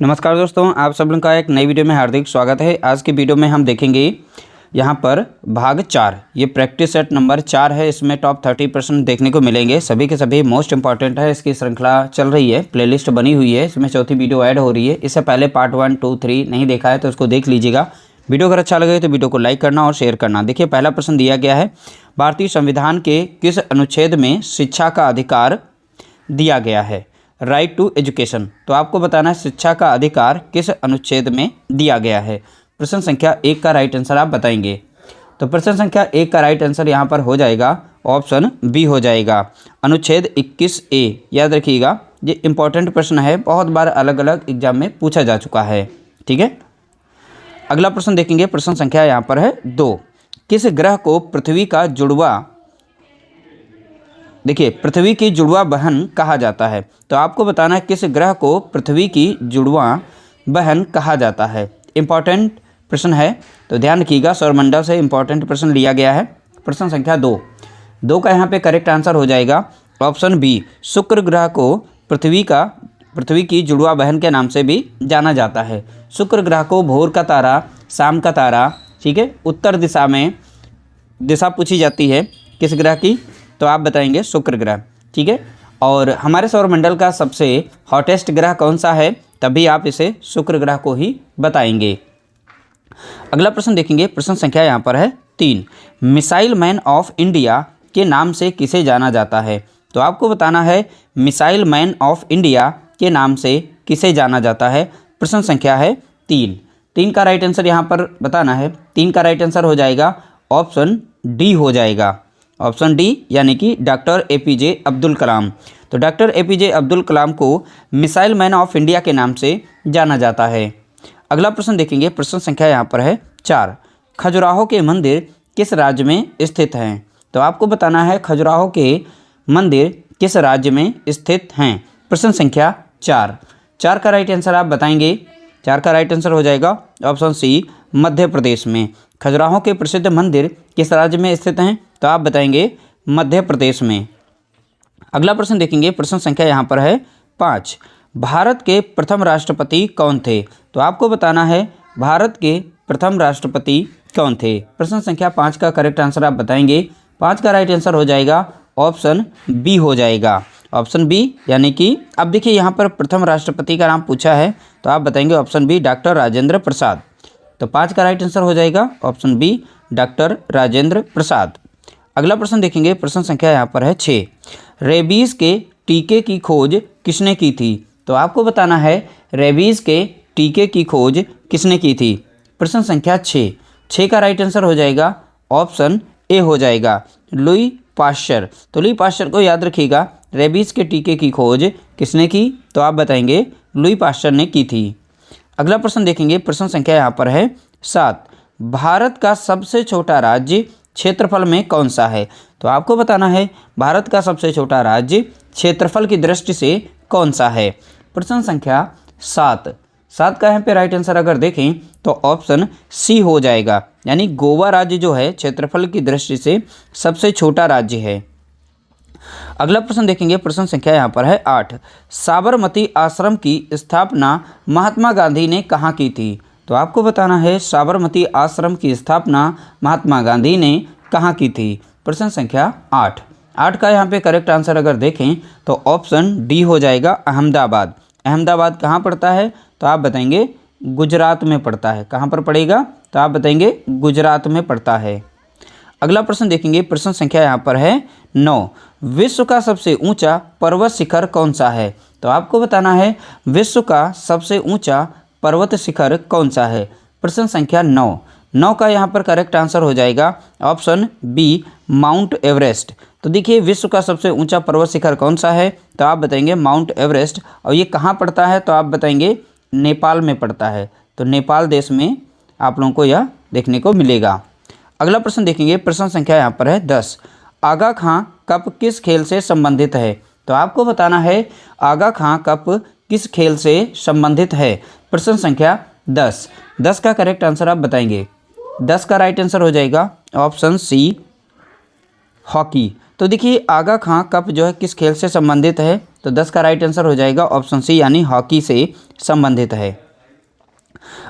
नमस्कार दोस्तों, आप सब लोगों का एक नई वीडियो में हार्दिक स्वागत है। आज की वीडियो में हम देखेंगे यहाँ पर भाग 4, ये प्रैक्टिस सेट नंबर 4 है। इसमें टॉप 30% देखने को मिलेंगे, सभी के सभी मोस्ट इंपॉर्टेंट है। इसकी श्रृंखला चल रही है, प्लेलिस्ट बनी हुई है, इसमें चौथी वीडियो ऐड हो रही है। इससे पहले पार्ट 1, 2, 3 नहीं देखा है तो उसको देख लीजिएगा। वीडियो अगर अच्छा लगे तो वीडियो को लाइक करना और शेयर करना। देखिए, पहला प्रश्न दिया गया है, भारतीय संविधान के किस अनुच्छेद में शिक्षा का अधिकार दिया गया है? Right to education. तो आपको बताना है शिक्षा का अधिकार किस अनुच्छेद में दिया गया है। प्रश्न संख्या 1 का राइट आंसर आप बताएंगे। तो प्रश्न संख्या 1 का राइट आंसर यहाँ पर हो जाएगा ऑप्शन बी हो जाएगा, अनुच्छेद 21A। याद रखिएगा, ये इंपॉर्टेंट प्रश्न है, बहुत बार अलग अलग एग्जाम में पूछा जा चुका है। ठीक है, अगला प्रश्न देखेंगे। प्रश्न संख्या यहाँ पर है 2। किस ग्रह को पृथ्वी का जुड़वा, देखिए, पृथ्वी की जुड़वा बहन कहा जाता है? तो आपको बताना है किस ग्रह को पृथ्वी की जुड़वा बहन कहा जाता है। इंपॉर्टेंट प्रश्न है, तो ध्यान रखिएगा, सौरमंडल से इंपॉर्टेंट प्रश्न लिया गया है। प्रश्न संख्या 2 का यहाँ पे करेक्ट आंसर हो जाएगा ऑप्शन बी, शुक्र ग्रह को पृथ्वी की जुड़वा बहन के नाम से भी जाना जाता है। शुक्र ग्रह को भोर का तारा, शाम का तारा, ठीक है, उत्तर दिशा में दिशा पूछी जाती है किस ग्रह की? तो आप बताएंगे शुक्र ग्रह। ठीक है, और हमारे सौरमंडल का सबसे हॉटेस्ट ग्रह कौन सा है? तभी आप इसे शुक्र ग्रह को ही बताएंगे। अगला प्रश्न देखेंगे। प्रश्न संख्या यहाँ पर है 3। मिसाइल मैन ऑफ इंडिया के नाम से किसे जाना जाता है? तो आपको बताना है मिसाइल मैन ऑफ इंडिया के नाम से किसे जाना जाता है। प्रश्न संख्या है 3 का राइट आंसर यहाँ पर बताना है। 3 का राइट आंसर हो जाएगा ऑप्शन डी हो जाएगा, ऑप्शन डी, यानी कि डॉक्टर APJ अब्दुल कलाम। तो डॉक्टर APJ अब्दुल कलाम को मिसाइल मैन ऑफ इंडिया के नाम से जाना जाता है। अगला प्रश्न देखेंगे। प्रश्न संख्या यहाँ पर है 4। खजुराहो के मंदिर किस राज्य में स्थित हैं? तो आपको बताना है खजुराहो के मंदिर किस राज्य में स्थित हैं। प्रश्न संख्या 4 का राइट आंसर आप बताएंगे। 4 का राइट आंसर हो जाएगा ऑप्शन सी, मध्य प्रदेश में। खजुराहो के प्रसिद्ध मंदिर किस राज्य में स्थित हैं? तो आप बताएंगे मध्य प्रदेश में। अगला प्रश्न देखेंगे। प्रश्न संख्या यहाँ पर है 5। भारत के प्रथम राष्ट्रपति कौन थे? तो आपको बताना है भारत के प्रथम राष्ट्रपति कौन थे। प्रश्न संख्या 5 का करेक्ट आंसर आप बताएंगे। 5 का राइट आंसर हो जाएगा ऑप्शन बी हो जाएगा, ऑप्शन बी, यानी कि अब देखिए यहाँ पर प्रथम राष्ट्रपति का नाम पूछा है, तो आप बताएंगे option B, doctor Rajendra Prasad. तो 5 का राइट आंसर हो जाएगा option B, doctor Rajendra Prasad. अगला प्रश्न देखेंगे। प्रश्न संख्या यहाँ पर है 6। रेबीज़ के टीके की खोज किसने की थी? तो आपको बताना है रेबीज़ के टीके की खोज किसने की थी। प्रश्न संख्या 6 का राइट आंसर हो जाएगा ऑप्शन ए हो जाएगा, लुई पाश्चर। तो लुई पाश्चर को याद रखिएगा, रेबीज़ के टीके की खोज किसने की? तो आप बताएंगे लुई पाश्चर ने की थी। अगला प्रश्न देखेंगे। प्रश्न संख्या यहाँ पर है 7। भारत का सबसे छोटा राज्य क्षेत्रफल में कौन सा है? तो आपको बताना है भारत का सबसे छोटा राज्य क्षेत्रफल की दृष्टि से कौन सा है। प्रश्न संख्या 7 का यहाँ पे राइट आंसर अगर देखें तो ऑप्शन सी हो जाएगा, यानी गोवा राज्य जो है क्षेत्रफल की दृष्टि से सबसे छोटा राज्य है। अगला प्रश्न देखेंगे। प्रश्न संख्या यहाँ पर है 8। साबरमती आश्रम की स्थापना महात्मा गांधी ने कहाँ की थी? तो आपको बताना है साबरमती आश्रम की स्थापना महात्मा गांधी ने कहाँ की थी। प्रश्न संख्या 8 का यहाँ पे करेक्ट आंसर अगर देखें तो ऑप्शन डी हो जाएगा, अहमदाबाद। अहमदाबाद कहाँ पड़ता है? तो आप बताएंगे गुजरात में पड़ता है। कहाँ पर पड़ेगा? तो आप बताएंगे गुजरात में पड़ता है। अगला प्रश्न देखेंगे। प्रश्न संख्या यहाँ पर है 9। विश्व का सबसे ऊंचा पर्वत शिखर कौन सा है? तो आपको बताना है विश्व का सबसे ऊंचा पर्वत शिखर कौन सा है। प्रश्न संख्या 9 का यहाँ पर करेक्ट आंसर हो जाएगा ऑप्शन बी, माउंट एवरेस्ट। तो देखिए, विश्व का सबसे ऊंचा पर्वत शिखर कौन सा है? तो आप बताएंगे माउंट एवरेस्ट। और ये कहाँ पड़ता है? तो आप बताएंगे नेपाल में पड़ता है। तो नेपाल देश में आप लोगों को यह देखने को मिलेगा। अगला प्रश्न देखेंगे। प्रश्न संख्या यहाँ पर है 10। आगा खां कप किस खेल से संबंधित है? तो आपको बताना है आगा खां कप किस खेल से संबंधित है। प्रश्न संख्या 10 का करेक्ट आंसर आप बताएंगे। 10 का राइट आंसर हो जाएगा ऑप्शन सी, हॉकी। तो देखिए आगा खां कप जो है किस खेल से संबंधित है, तो 10 का राइट आंसर हो जाएगा ऑप्शन सी यानी हॉकी से संबंधित है।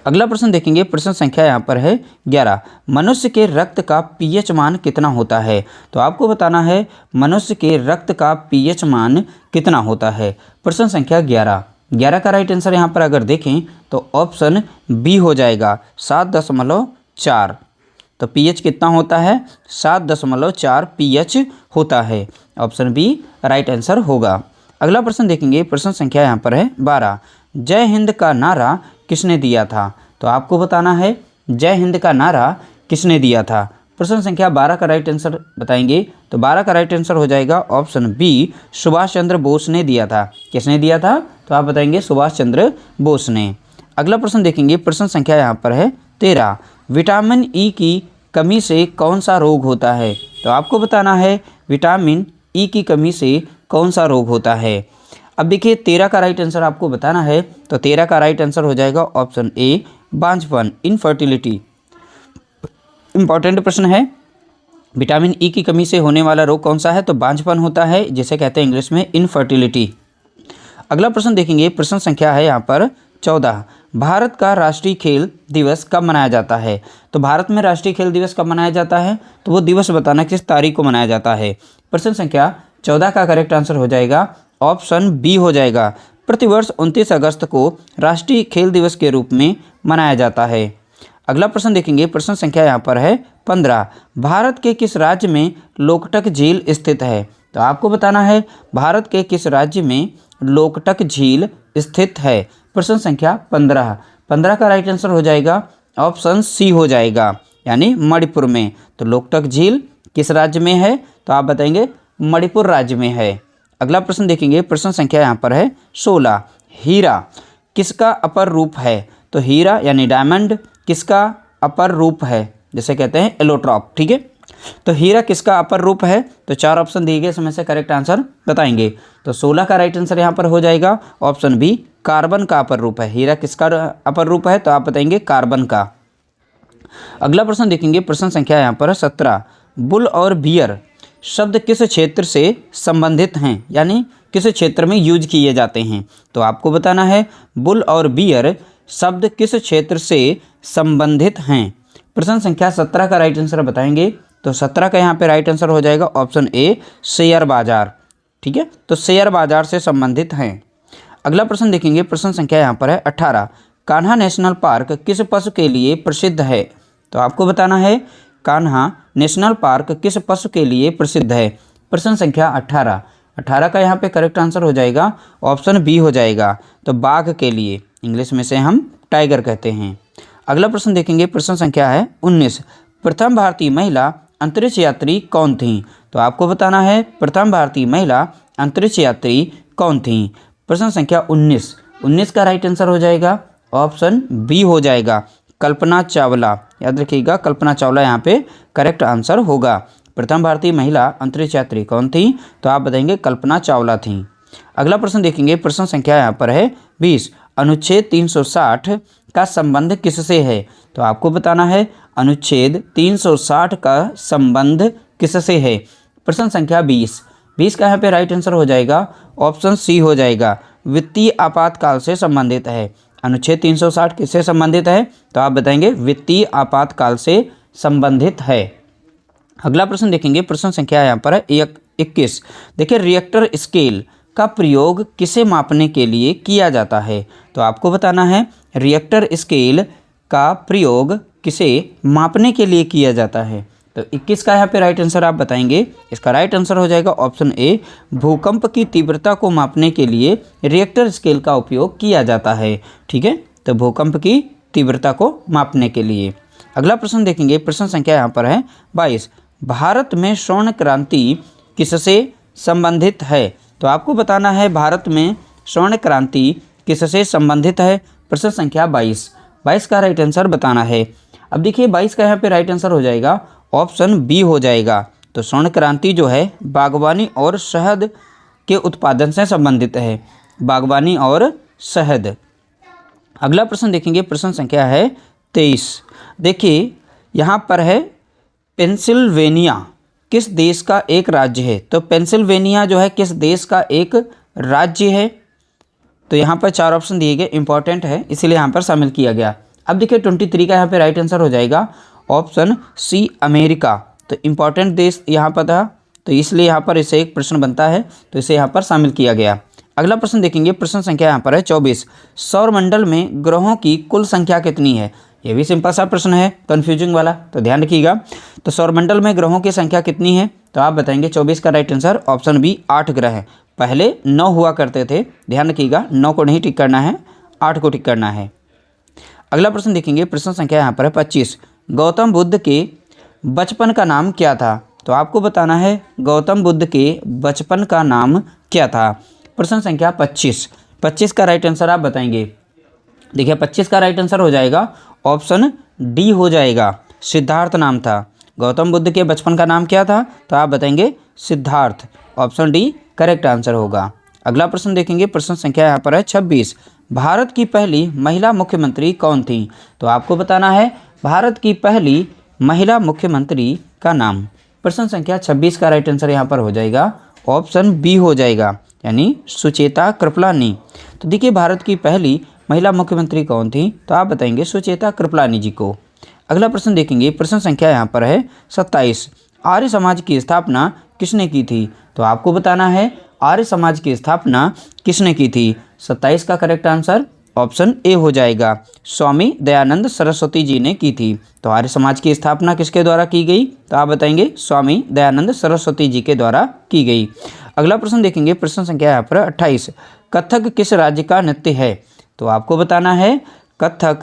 अगला प्रश्न देखेंगे, प्रश्न संख्या यहाँ पर है 11। मनुष्य के रक्त का पीएच मान कितना होता है, तो आपको बताना है मनुष्य के रक्त का पीएच मान कितना होता है। प्रश्न संख्या 11 का राइट आंसर यहाँ पर अगर देखें तो ऑप्शन बी हो जाएगा 7.4। तो पीएच कितना होता है, 7.4 पीएच होता है। ऑप्शन बी राइट आंसर होगा। अगला प्रश्न देखेंगे, प्रश्न संख्या यहाँ पर है 12। जय हिंद का नारा किसने दिया था, तो आपको बताना है जय हिंद का नारा किसने दिया था। प्रश्न संख्या 12 का राइट आंसर बताएंगे, तो 12 का राइट आंसर हो जाएगा ऑप्शन बी सुभाष चंद्र बोस ने दिया था। किसने दिया था, तो आप बताएंगे सुभाष चंद्र बोस ने। अगला प्रश्न देखेंगे, प्रश्न संख्या यहाँ पर है 13। विटामिन ई की कमी से कौन सा रोग होता है, तो आपको बताना है विटामिन ई की कमी से कौन सा रोग होता है। अब देखिए 13 का राइट आंसर आपको बताना है, तो 13 का राइट आंसर हो जाएगा ऑप्शन ए बांझपन, इनफर्टिलिटी। इंपॉर्टेंट प्रश्न है, विटामिन ई की कमी से होने वाला रोग कौन सा है, तो बांझपन होता है, जिसे कहते हैं इंग्लिश में इनफर्टिलिटी। अगला प्रश्न देखेंगे, प्रश्न संख्या है यहाँ पर 14। भारत का राष्ट्रीय खेल दिवस कब मनाया जाता है, तो भारत में राष्ट्रीय खेल दिवस कब मनाया जाता है, तो वो दिवस बताना किस तारीख को मनाया जाता है। प्रश्न संख्या 14 का करेक्ट आंसर हो जाएगा ऑप्शन बी हो जाएगा। प्रतिवर्ष 29 अगस्त को राष्ट्रीय खेल दिवस के रूप में मनाया जाता है। अगला प्रश्न देखेंगे, प्रश्न संख्या यहाँ पर है 15। भारत के किस राज्य में लोकटक झील स्थित है, तो आपको बताना है भारत के किस राज्य में लोकटक झील स्थित है। प्रश्न संख्या 15 का राइट आंसर हो जाएगा ऑप्शन सी हो जाएगा, यानी मणिपुर में। तो लोकटक झील किस राज्य में है, तो आप बताएंगे मणिपुर राज्य में है। अगला प्रश्न देखेंगे, प्रश्न संख्या यहाँ पर है 16। हीरा किसका अपर रूप है, तो हीरा यानी डायमंड किसका अपर रूप है, जिसे कहते हैं एलोट्रॉप। ठीक है, तो हीरा किसका अपर रूप है, तो 4 ऑप्शन दिए गए, इसमें से करेक्ट आंसर बताएंगे। तो 16 का राइट आंसर यहाँ पर हो जाएगा ऑप्शन बी कार्बन का अपर रूप है। हीरा किसका अपर रूप है, तो आप बताएंगे कार्बन का। अगला प्रश्न देखेंगे, प्रश्न संख्या यहाँ पर 17। बुल और बियर शब्द किस क्षेत्र से संबंधित हैं, यानी किस क्षेत्र में यूज किए जाते हैं, तो आपको बताना है बुल और बियर शब्द किस क्षेत्र से संबंधित हैं। प्रश्न संख्या 17 का राइट आंसर बताएंगे, तो 17 का यहाँ पे राइट आंसर हो जाएगा ऑप्शन ए शेयर बाजार। ठीक है, तो शेयर बाजार से संबंधित हैं। अगला प्रश्न देखेंगे, प्रश्न संख्या यहाँ पर है 18। कान्हा नेशनल पार्क किस पशु के लिए प्रसिद्ध है, तो आपको बताना है कान्हा नेशनल पार्क किस पशु के लिए प्रसिद्ध है। प्रश्न संख्या 18 का यहाँ पे करेक्ट आंसर हो जाएगा ऑप्शन बी हो जाएगा, तो बाघ के लिए, इंग्लिश में से हम टाइगर कहते हैं। अगला प्रश्न देखेंगे, प्रश्न संख्या है 19। प्रथम भारतीय महिला अंतरिक्ष यात्री कौन थी, तो आपको बताना है प्रथम भारतीय महिला अंतरिक्ष यात्री कौन थी। प्रश्न संख्या 19 का राइट आंसर हो जाएगा ऑप्शन बी हो जाएगा कल्पना चावला। याद रखिएगा कल्पना चावला यहाँ पे करेक्ट आंसर होगा। प्रथम भारतीय महिला अंतरिक्ष यात्री कौन थी, तो आप बताएंगे कल्पना चावला थी। अगला प्रश्न देखेंगे, प्रश्न संख्या यहाँ पर है 20। अनुच्छेद 360 का संबंध किससे है, तो आपको बताना है अनुच्छेद 360 का संबंध किससे है। प्रश्न संख्या 20 का यहाँ पे राइट आंसर हो जाएगा ऑप्शन सी हो जाएगा वित्तीय आपातकाल से संबंधित है। अनुच्छेद 360 किससे संबंधित है, तो आप बताएंगे वित्तीय आपातकाल से संबंधित है। अगला प्रश्न देखेंगे, प्रश्न संख्या यहाँ पर है 21। देखिए रिएक्टर स्केल का प्रयोग किसे मापने के लिए किया जाता है, तो आपको बताना है रिएक्टर स्केल का प्रयोग किसे मापने के लिए किया जाता है। तो 21 का यहाँ पे राइट आंसर आप बताएंगे, इसका राइट आंसर हो जाएगा ऑप्शन ए भूकंप की तीव्रता को मापने के लिए रिएक्टर स्केल का उपयोग किया जाता है। ठीक है, तो भूकंप की तीव्रता को मापने के लिए। अगला प्रश्न देखेंगे, प्रश्न संख्या यहाँ पर है 22। भारत में स्वर्ण क्रांति किससे संबंधित है, तो आपको बताना है भारत में स्वर्ण क्रांति किससे संबंधित है। प्रश्न संख्या 22 का राइट आंसर बताना है। अब देखिए 22 का यहाँ पे राइट आंसर हो जाएगा ऑप्शन बी हो जाएगा। तो स्वर्ण क्रांति जो है बागवानी और शहद के उत्पादन से संबंधित है, बागवानी और शहद। अगला प्रश्न देखेंगे, प्रश्न संख्या है 23। देखिए यहाँ पर है पेंसिल्वेनिया किस देश का एक राज्य है? तो पेंसिल्वेनिया जो है किस देश का एक राज्य है? तो यहाँ पर 4 ऑप्शन दिए गए, इंपॉर्टेंट है इसीलिए यहाँ पर शामिल किया गया। अब देखिए 23 का यहाँ पे राइट आंसर हो जाएगा ऑप्शन सी, अमेरिका। तो इंपॉर्टेंट देश यहाँ पर था, तो इसलिए यहाँ पर इसे एक प्रश्न बनता है, तो इसे यहाँ पर शामिल किया गया। अगला प्रश्न देखेंगे, प्रश्न संख्या यहाँ पर है 24। सौरमंडल में ग्रहों की कुल संख्या कितनी है? ये भी सिंपल सा प्रश्न है, कन्फ्यूजिंग वाला, तो ध्यान रखिएगा। तो सौरमंडल में ग्रहों की संख्या कितनी है? तो आप बताएंगे 24 का राइट आंसर ऑप्शन बी, 8 ग्रह है। पहले 9 हुआ करते थे, ध्यान रखिएगा, 9 को नहीं टिक करना है, 8 को टिक करना है। अगला प्रश्न देखेंगे, प्रश्न संख्या यहाँ पर है 25। गौतम बुद्ध के बचपन का नाम क्या था? तो आपको बताना है गौतम बुद्ध के बचपन का नाम क्या था। प्रश्न संख्या 25। 25 का राइट आंसर आप बताएंगे। देखिए 25 का राइट आंसर हो जाएगा ऑप्शन डी हो जाएगा, सिद्धार्थ नाम था। गौतम बुद्ध के बचपन का नाम क्या था? तो आप बताएंगे Siddharth, option D correct answer होगा। अगला प्रश्न देखेंगे, प्रश्न संख्या यहाँ पर है 26। भारत की पहली महिला मुख्यमंत्री कौन थी? तो आपको बताना है भारत की पहली महिला मुख्यमंत्री का नाम। प्रश्न संख्या 26 का राइट आंसर यहाँ पर हो जाएगा ऑप्शन बी हो जाएगा, यानी सुचेता कृपलानी। तो देखिए भारत की पहली महिला मुख्यमंत्री कौन थी? तो आप बताएंगे सुचेता कृपलानी जी को। अगला प्रश्न देखेंगे, प्रश्न संख्या यहाँ पर है 27। आर्य समाज की स्थापना किसने की थी? तो आपको बताना है आर्य समाज की स्थापना किसने की थी। 27 का करेक्ट आंसर ऑप्शन ए हो जाएगा, स्वामी दयानंद सरस्वती जी ने की थी। तो आर्य समाज की स्थापना किसके द्वारा की गई? तो आप बताएंगे स्वामी दयानंद सरस्वती जी के द्वारा की गई। अगला प्रश्न देखेंगे, प्रश्न संख्या यहाँ पर 28। कथक किस राज्य का नृत्य है? तो आपको बताना है कथक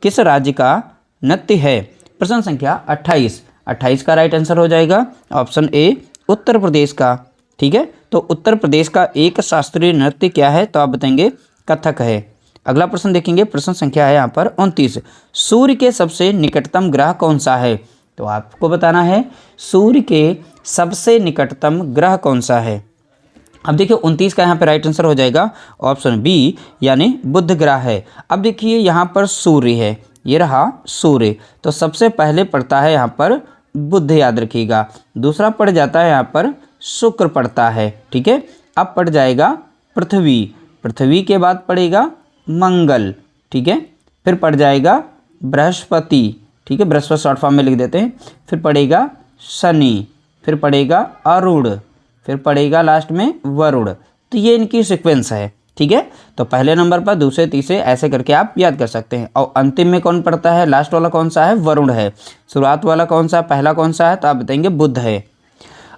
किस राज्य का नृत्य है। प्रश्न संख्या 28। 28 का राइट आंसर हो जाएगा ऑप्शन ए, उत्तर प्रदेश का। ठीक है, तो उत्तर प्रदेश का एक शास्त्रीय नृत्य क्या है? तो आप बताएंगे कथक है। अगला प्रश्न देखेंगे, प्रश्न संख्या है यहाँ पर 29। सूर्य के सबसे निकटतम ग्रह कौन सा है? तो आपको बताना है सूर्य के सबसे निकटतम ग्रह कौन सा है। अब देखिए 29 का यहाँ पे राइट आंसर हो जाएगा ऑप्शन बी, यानी बुध ग्रह है। अब देखिए यहाँ पर सूर्य है, ये रहा सूर्य, तो सबसे पहले पड़ता है यहाँ पर बुध, याद रखिएगा। दूसरा पड़ जाता है यहाँ पर शुक्र पड़ता है। ठीक है, अब पड़ जाएगा पृथ्वी, पृथ्वी के बाद पड़ेगा मंगल। ठीक है, फिर पड़ जाएगा बृहस्पति। ठीक है, बृहस्पति शॉर्ट फॉर्म में लिख देते हैं। फिर पड़ेगा शनि, फिर पड़ेगा अरुण, फिर पड़ेगा लास्ट में वरुण। तो ये इनकी सीक्वेंस है। ठीक है, तो पहले नंबर पर, दूसरे, तीसरे, ऐसे करके आप याद कर सकते हैं। और अंतिम में कौन पड़ता है? लास्ट वाला कौन सा है? वरुण है। शुरुआत वाला कौन सा, पहला कौन सा है? तो आप बताएंगे बुध है।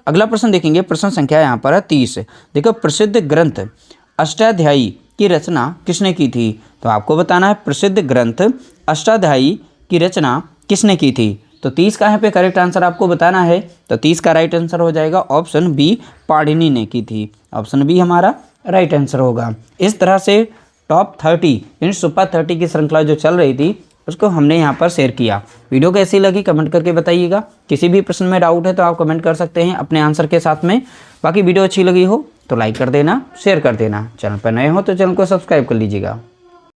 अगला प्रश्न देखेंगे, प्रश्न संख्या यहाँ पर है 30। देखो प्रसिद्ध ग्रंथ अष्टाध्यायी की रचना किसने की थी? तो आपको बताना है प्रसिद्ध ग्रंथ अष्टाध्यायी की रचना किसने की थी। तो 30 का यहाँ पे करेक्ट आंसर आपको बताना है। तो 30 का राइट आंसर हो जाएगा ऑप्शन बी, पाणिनि ने की थी। ऑप्शन बी हमारा राइट आंसर होगा। इस तरह से टॉप 30 इन सुपर 30 की श्रृंखला जो चल रही थी उसको हमने यहाँ पर शेयर किया। वीडियो कैसी लगी कमेंट करके बताइएगा। किसी भी प्रश्न में डाउट है तो आप कमेंट कर सकते हैं अपने आंसर के साथ में। बाकी वीडियो अच्छी लगी हो तो लाइक कर देना, शेयर कर देना। चैनल पर नए हो तो चैनल को सब्सक्राइब कर लीजिएगा।